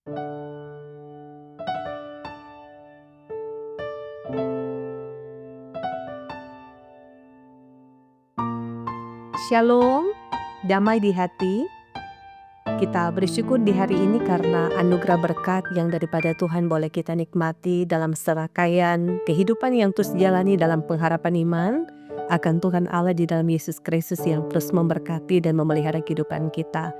Shalom, damai di hati. Kita bersyukur di hari ini karena anugerah berkat yang daripada Tuhan boleh kita nikmati dalam serangkaian kehidupan yang terus jalani dalam pengharapan iman akan Tuhan Allah di dalam Yesus Kristus yang terus memberkati dan memelihara kehidupan kita.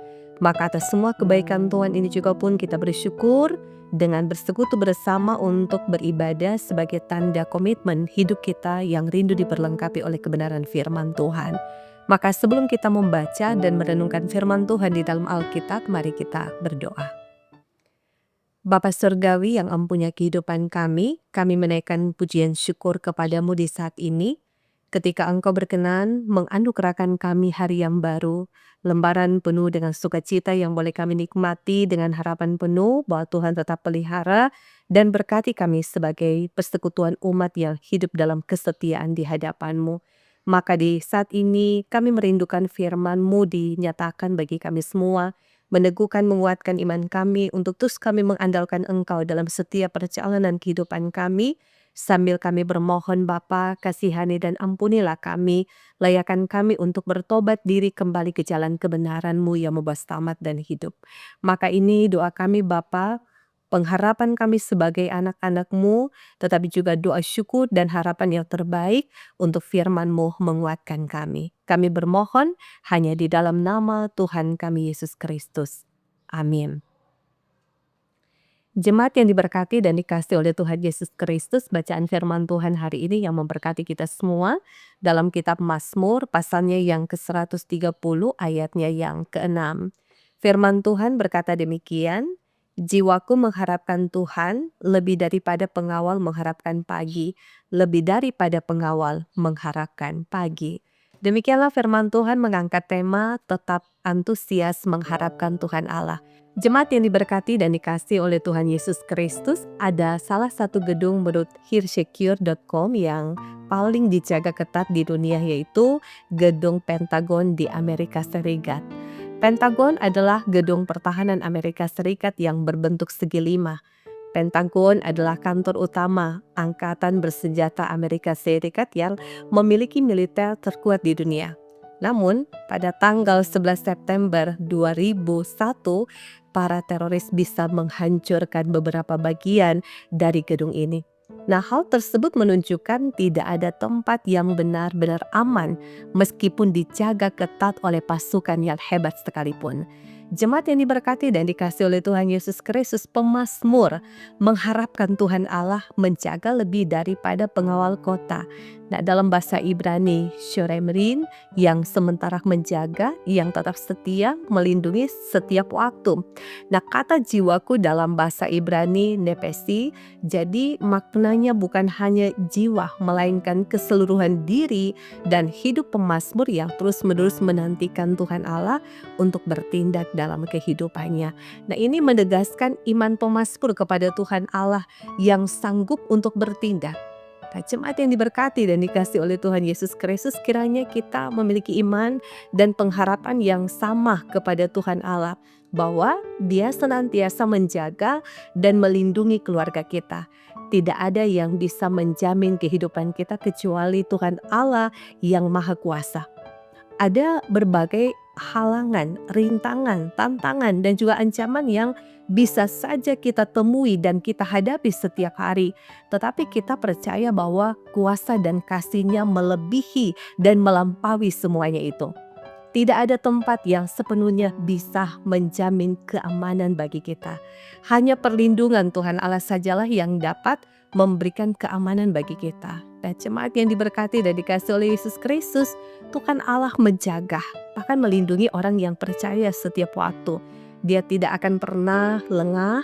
Maka atas semua kebaikan Tuhan ini juga pun kita bersyukur dengan bersekutu bersama untuk beribadah sebagai tanda komitmen hidup kita yang rindu diperlengkapi oleh kebenaran firman Tuhan. Maka sebelum kita membaca dan merenungkan firman Tuhan di dalam Alkitab, mari kita berdoa. Bapa Surgawi yang empunya kehidupan kami menaikkan pujian syukur kepadamu di saat ini, ketika Engkau berkenan menganugerahkan kami hari yang baru, lembaran penuh dengan sukacita yang boleh kami nikmati dengan harapan penuh bahwa Tuhan tetap pelihara dan berkati kami sebagai persekutuan umat yang hidup dalam kesetiaan di hadapan-Mu. Maka di saat ini kami merindukan firman-Mu dinyatakan bagi kami semua, meneguhkan menguatkan iman kami untuk terus kami mengandalkan Engkau dalam setiap perjalanan kehidupan kami, sambil kami bermohon Bapa, kasihani dan ampunilah kami, layakan kami untuk bertobat diri kembali ke jalan kebenaran-Mu yang membawa selamat dan hidup. Maka ini doa kami Bapa, pengharapan kami sebagai anak-anak-Mu, tetapi juga doa syukur dan harapan yang terbaik untuk firman-Mu menguatkan kami. Kami bermohon hanya di dalam nama Tuhan kami Yesus Kristus. Amin. Jemaat yang diberkati dan dikasihi oleh Tuhan Yesus Kristus, bacaan firman Tuhan hari ini yang memberkati kita semua dalam kitab Mazmur pasalnya yang ke-130 ayatnya yang ke-6. Firman Tuhan berkata demikian, jiwaku mengharapkan Tuhan lebih daripada pengawal mengharapkan pagi, lebih daripada pengawal mengharapkan pagi. Demikianlah firman Tuhan mengangkat tema tetap antusias mengharapkan Tuhan Allah. Jemaat yang diberkati dan dikasihi oleh Tuhan Yesus Kristus, ada salah satu gedung menurut hearsecure.com yang paling dijaga ketat di dunia, yaitu gedung Pentagon di Amerika Serikat. Pentagon adalah gedung pertahanan Amerika Serikat yang berbentuk segi lima. Pentagon adalah kantor utama Angkatan Bersenjata Amerika Serikat yang memiliki militer terkuat di dunia. Namun, pada tanggal 11 September 2001, para teroris bisa menghancurkan beberapa bagian dari gedung ini. Nah, hal tersebut menunjukkan tidak ada tempat yang benar-benar aman meskipun dijaga ketat oleh pasukan yang hebat sekalipun. Jemaat yang diberkati dan dikasihi oleh Tuhan Yesus Kristus, pemazmur mengharapkan Tuhan Allah menjaga lebih daripada pengawal kota. Nah, dalam bahasa Ibrani, Shoremrin, yang sementara menjaga, yang tetap setia, melindungi setiap waktu. Nah, kata jiwaku dalam bahasa Ibrani, nepesi, jadi maknanya bukan hanya jiwa, melainkan keseluruhan diri dan hidup pemazmur yang terus-menerus menantikan Tuhan Allah untuk bertindak dalam kehidupannya. Nah, ini menegaskan iman pemazmur kepada Tuhan Allah yang sanggup untuk bertindak. Nah, jemaat yang diberkati dan dikasihi oleh Tuhan Yesus Kristus, kiranya kita memiliki iman dan pengharapan yang sama kepada Tuhan Allah, bahwa Dia senantiasa menjaga dan melindungi keluarga kita. Tidak ada yang bisa menjamin kehidupan kita kecuali Tuhan Allah yang Maha Kuasa. Ada berbagai halangan, rintangan, tantangan, dan juga ancaman yang bisa saja kita temui dan kita hadapi setiap hari. Tetapi kita percaya bahwa kuasa dan kasih-Nya melebihi dan melampaui semuanya itu. Tidak ada tempat yang sepenuhnya bisa menjamin keamanan bagi kita. Hanya perlindungan Tuhan Allah sajalah yang dapat memberikan keamanan bagi kita. Dan jemaat yang diberkati dan dikasihi oleh Yesus Kristus, Tuhan Allah menjaga, bahkan melindungi orang yang percaya setiap waktu. Dia tidak akan pernah lengah,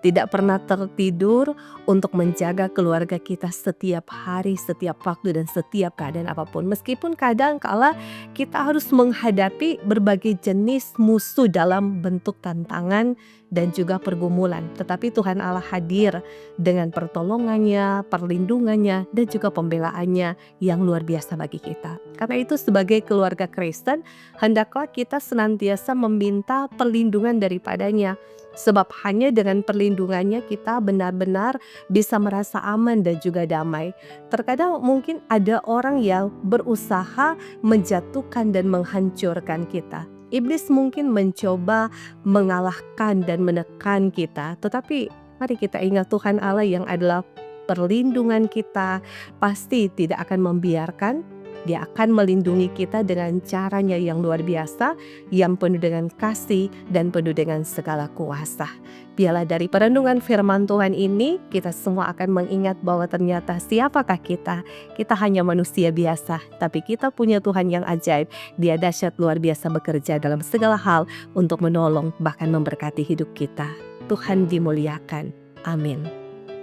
tidak pernah tertidur untuk menjaga keluarga kita setiap hari, setiap waktu, dan setiap keadaan apapun. Meskipun kadang kala kita harus menghadapi berbagai jenis musuh dalam bentuk tantangan dan juga pergumulan. Tetapi Tuhan Allah hadir dengan pertolongannya, perlindungannya, dan juga pembelaannya yang luar biasa bagi kita. Karena itu sebagai keluarga Kristen, hendaklah kita senantiasa meminta perlindungan daripadanya. Sebab hanya dengan perlindungannya kita benar-benar bisa merasa aman dan juga damai. Terkadang mungkin ada orang yang berusaha menjatuhkan dan menghancurkan kita. Iblis mungkin mencoba mengalahkan dan menekan kita, tetapi mari kita ingat Tuhan Allah yang adalah perlindungan kita pasti tidak akan membiarkan. Dia akan melindungi kita dengan caranya yang luar biasa, yang penuh dengan kasih dan penuh dengan segala kuasa. Biarlah dari perenungan firman Tuhan ini, kita semua akan mengingat bahwa ternyata siapakah kita? Kita hanya manusia biasa, tapi kita punya Tuhan yang ajaib. Dia dahsyat luar biasa bekerja dalam segala hal untuk menolong bahkan memberkati hidup kita. Tuhan dimuliakan. Amin.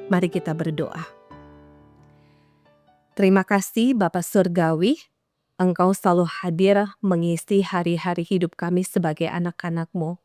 Mari kita berdoa. Terima kasih Bapa Surgawi, Engkau selalu hadir mengisi hari-hari hidup kami sebagai anak-anak-Mu.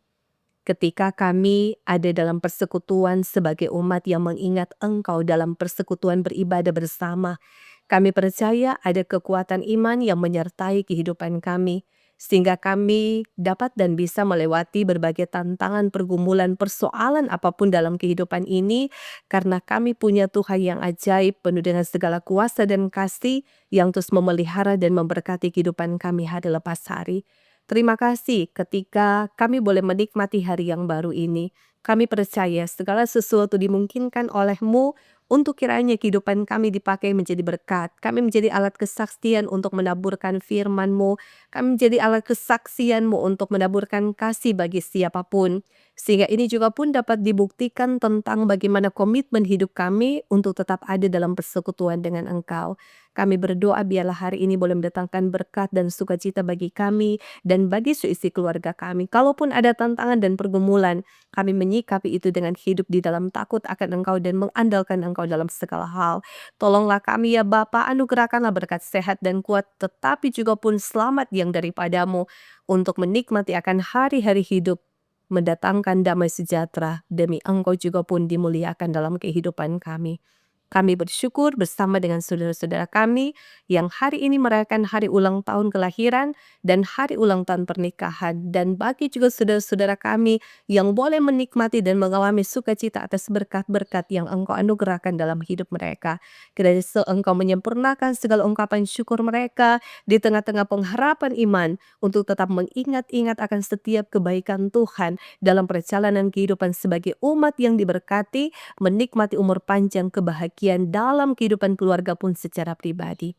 Ketika kami ada dalam persekutuan sebagai umat yang mengingat Engkau dalam persekutuan beribadah bersama, kami percaya ada kekuatan iman yang menyertai kehidupan kami, sehingga kami dapat dan bisa melewati berbagai tantangan, pergumulan, persoalan apapun dalam kehidupan ini, karena kami punya Tuhan yang ajaib, penuh dengan segala kuasa dan kasih, yang terus memelihara dan memberkati kehidupan kami hari lepas hari. Terima kasih ketika kami boleh menikmati hari yang baru ini. Kami percaya segala sesuatu dimungkinkan oleh-Mu untuk kiranya kehidupan kami dipakai menjadi berkat. Kami menjadi alat kesaksian untuk menaburkan firman-Mu. Kami menjadi alat kesaksian-Mu untuk menaburkan kasih bagi siapapun. Sehingga ini juga pun dapat dibuktikan tentang bagaimana komitmen hidup kami untuk tetap ada dalam persekutuan dengan Engkau. Kami berdoa biarlah hari ini boleh mendatangkan berkat dan sukacita bagi kami dan bagi seisi keluarga kami. Kalaupun ada tantangan dan pergumulan, kami menyikapi itu dengan hidup di dalam takut akan Engkau dan mengandalkan Engkau dalam segala hal. Tolonglah kami ya Bapa, anugerahkanlah berkat sehat dan kuat, tetapi juga pun selamat yang daripada-Mu untuk menikmati akan hari-hari hidup, mendatangkan damai sejahtera, demi Engkau juga pun dimuliakan dalam kehidupan kami. Kami bersyukur bersama dengan saudara-saudara kami yang hari ini merayakan hari ulang tahun kelahiran dan hari ulang tahun pernikahan. Dan bagi juga saudara-saudara kami yang boleh menikmati dan mengalami sukacita atas berkat-berkat yang Engkau anugerahkan dalam hidup mereka. Kiranya Engkau menyempurnakan segala ungkapan syukur mereka di tengah-tengah pengharapan iman untuk tetap mengingat-ingat akan setiap kebaikan Tuhan dalam perjalanan kehidupan sebagai umat yang diberkati, menikmati umur panjang kebahagiaan dalam kehidupan keluarga pun secara pribadi.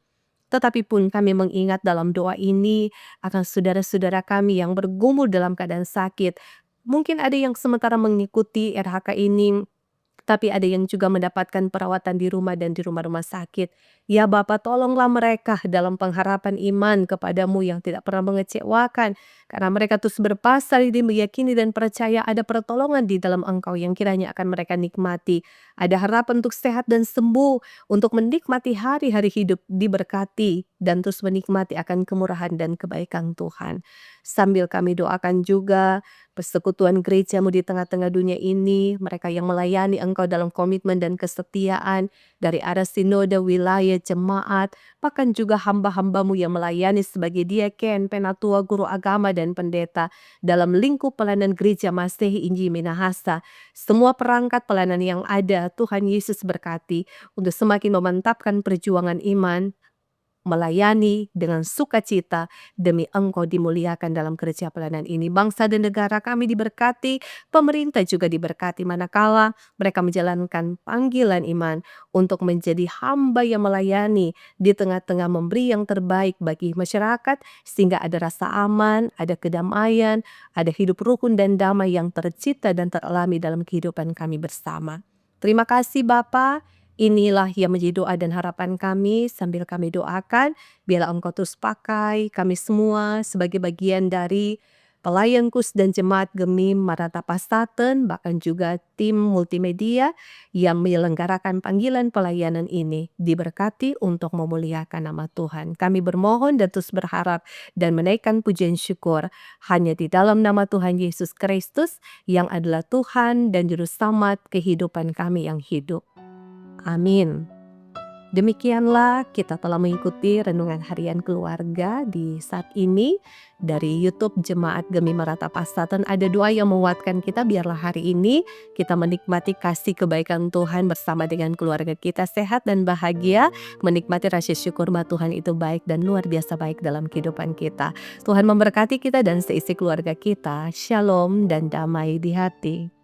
Tetapi pun kami mengingat dalam doa ini akan saudara-saudara kami yang bergumul dalam keadaan sakit. Mungkin ada yang sementara mengikuti RHK ini, tapi ada yang juga mendapatkan perawatan di rumah dan di rumah-rumah sakit. Ya Bapa, tolonglah mereka dalam pengharapan iman kepada-Mu yang tidak pernah mengecewakan. Karena mereka terus berpasrah diri, meyakini dan percaya ada pertolongan di dalam Engkau yang kiranya akan mereka nikmati. Ada harapan untuk sehat dan sembuh, untuk menikmati hari-hari hidup diberkati, dan terus menikmati akan kemurahan dan kebaikan Tuhan. Sambil kami doakan juga persekutuan gereja-Mu di tengah-tengah dunia ini, mereka yang melayani Engkau dalam komitmen dan kesetiaan, dari arah sinode, wilayah, jemaat, bahkan juga hamba-hamba-Mu yang melayani sebagai diaken, penatua, guru agama, dan pendeta dalam lingkup pelayanan gereja Masehi Injil Minahasa. Semua perangkat pelayanan yang ada, Tuhan Yesus berkati untuk semakin memantapkan perjuangan iman, melayani dengan sukacita demi Engkau dimuliakan dalam kerja pelayanan ini. Bangsa dan negara kami diberkati, pemerintah juga diberkati manakala mereka menjalankan panggilan iman untuk menjadi hamba yang melayani di tengah-tengah memberi yang terbaik bagi masyarakat, sehingga ada rasa aman, ada kedamaian, ada hidup rukun dan damai yang tercipta dan teralami dalam kehidupan kami bersama. Terima kasih Bapa. Inilah yang menjadi doa dan harapan kami sambil kami doakan, biarlah Engkau terus pakai kami semua sebagai bagian dari pelayan KUS dan Jemaat Gemi Maranatha Pastaten, bahkan juga tim multimedia yang menyelenggarakan panggilan pelayanan ini diberkati untuk memuliakan nama Tuhan. Kami bermohon dan terus berharap dan menaikkan pujian syukur hanya di dalam nama Tuhan Yesus Kristus yang adalah Tuhan dan Juru Selamat kehidupan kami yang hidup. Amin. Demikianlah kita telah mengikuti renungan harian keluarga di saat ini dari YouTube Jemaat Gemi Maranatha Pastaten. Ada doa yang menguatkan kita, biarlah hari ini kita menikmati kasih kebaikan Tuhan bersama dengan keluarga kita, sehat dan bahagia, menikmati rasa syukur bahwa Tuhan itu baik dan luar biasa baik dalam kehidupan kita. Tuhan memberkati kita dan seisi keluarga kita. Shalom dan damai di hati.